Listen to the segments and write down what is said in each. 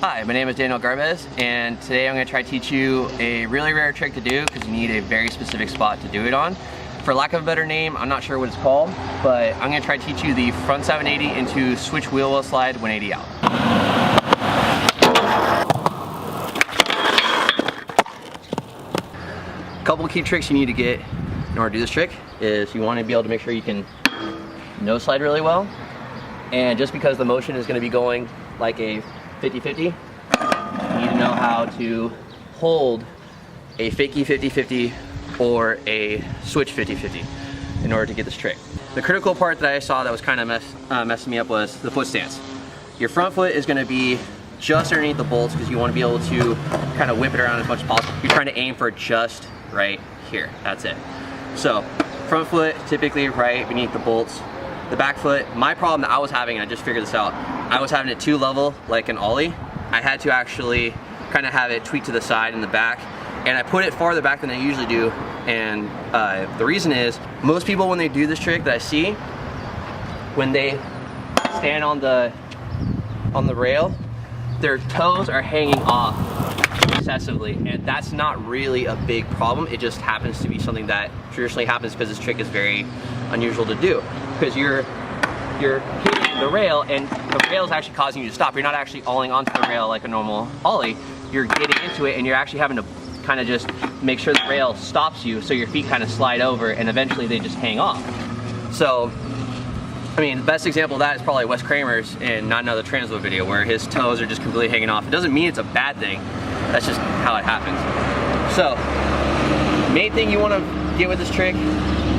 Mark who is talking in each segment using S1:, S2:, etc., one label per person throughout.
S1: Hi, my name is Daniel Garbez, and today I'm going to try to teach you a really rare trick to do because you need a very specific spot to do it on. For lack of a better name, I'm not sure what it's called, but I'm going to try to teach you the frontside 180 into switch wheel well slide 180 out. A couple of key tricks you need to get in order to do this trick is you want to be able to make sure you can nose slide really well, and just because the motion is going to be going like a 50-50, you need to know how to hold a fakie 50-50 or a switch 50-50 in order to get this trick. The critical part that I saw that was kind of messing me up was the foot stance. Your front foot is going to be just underneath the bolts because you want to be able to kind of whip it around as much as possible. You're trying to aim for just right here. That's it. So front foot typically right beneath the bolts. The back foot, my problem that I was having, and I just figured this out, I was having it too level like an ollie. I had to actually kind of have it tweaked to the side in the back, and I put it farther back than I usually do. And the reason is, most people when they do this trick that I see, when they stand on the rail, their toes are hanging off excessively, and that's not really a big problem. It just happens to be something that traditionally happens because this trick is very unusual to do, because you're hitting the rail and the rail is actually causing you to stop. You're not actually olling onto the rail like a normal ollie. You're getting into it and you're actually having to kind of just make sure the rail stops you, so your feet kind of slide over and eventually they just hang off. So I mean, the best example of that is probably Wes Kramer's in Not Another Transload video, where his toes are just completely hanging off. It doesn't mean it's a bad thing, that's just how it happens. So, main thing you want to get with this trick,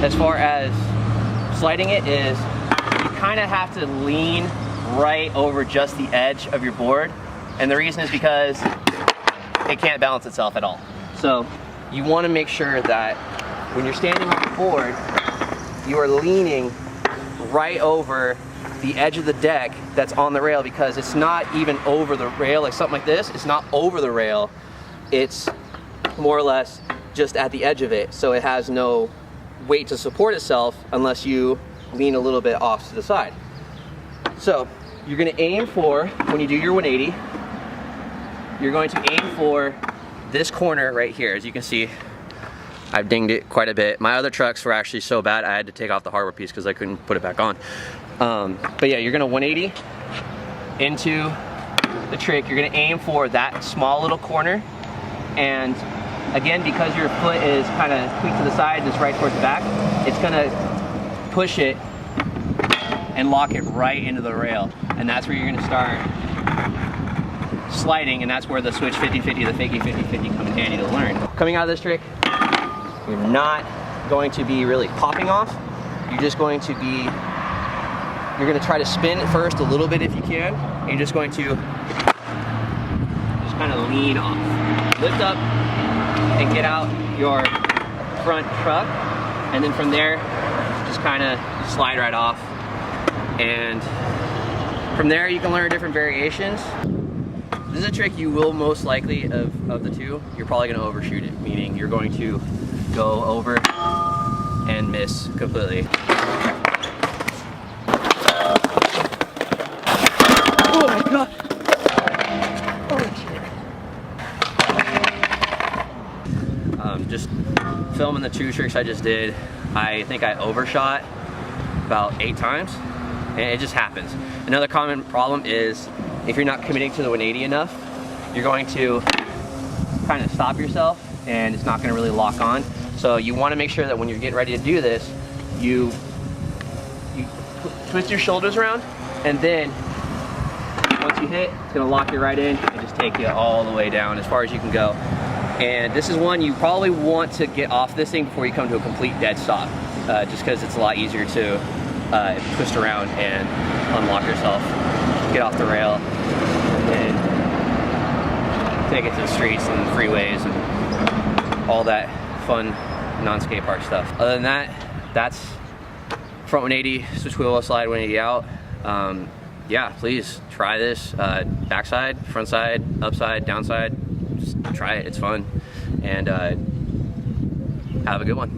S1: as far as sliding it, is you kind of have to lean right over just the edge of your board. And the reason is because it can't balance itself at all. So, you want to make sure that when you're standing on the board, you are leaning right over the edge of the deck that's on the rail, because it's not even over the rail. Like something like this, it's not over the rail, it's more or less just at the edge of it, so it has no weight to support itself unless you lean a little bit off to the side. So you're going to aim for, when you do your 180, you're going to aim for this corner right here. As you can see, I've dinged it quite a bit. My other trucks were actually so bad I had to take off the hardware piece because I couldn't put it back on. But yeah, you're gonna 180 into the trick. You're gonna aim for that small little corner. And again, because your foot is kind of tweaked to the side and it's right towards the back, it's gonna push it and lock it right into the rail. And that's where you're gonna start sliding, and that's where the switch 50-50, the fakie 50-50 come in handy to learn. Coming out of this trick, you're not going to be really popping off. You're just going to be, you're going to try to spin it first a little bit if you can. And you're just going to just kind of lean off. Lift up and get out your front truck. And then from there, just kind of slide right off. And from there, you can learn different variations. This is a trick you will most likely, of the two, you're probably going to overshoot it, meaning you're going to go over and miss completely. Oh my god! Holy shit. Just filming the two tricks I just did, I think I overshot about 8 times, and it just happens. Another common problem is if you're not committing to the 180 enough, you're going to kind of stop yourself and it's not going to really lock on. So you want to make sure that when you're getting ready to do this, you twist your shoulders around, and then once you hit, it's going to lock you right in and just take you all the way down as far as you can go. And this is one you probably want to get off this thing before you come to a complete dead stop, just because it's a lot easier to twist around and unlock yourself, get off the rail, and take it to the streets and freeways and all that fun non-skate park stuff. Other than that, that's front 180, switch wheel slide 180 out. Yeah, please try this. Backside, front side, upside, downside. Just try it, it's fun. And have a good one.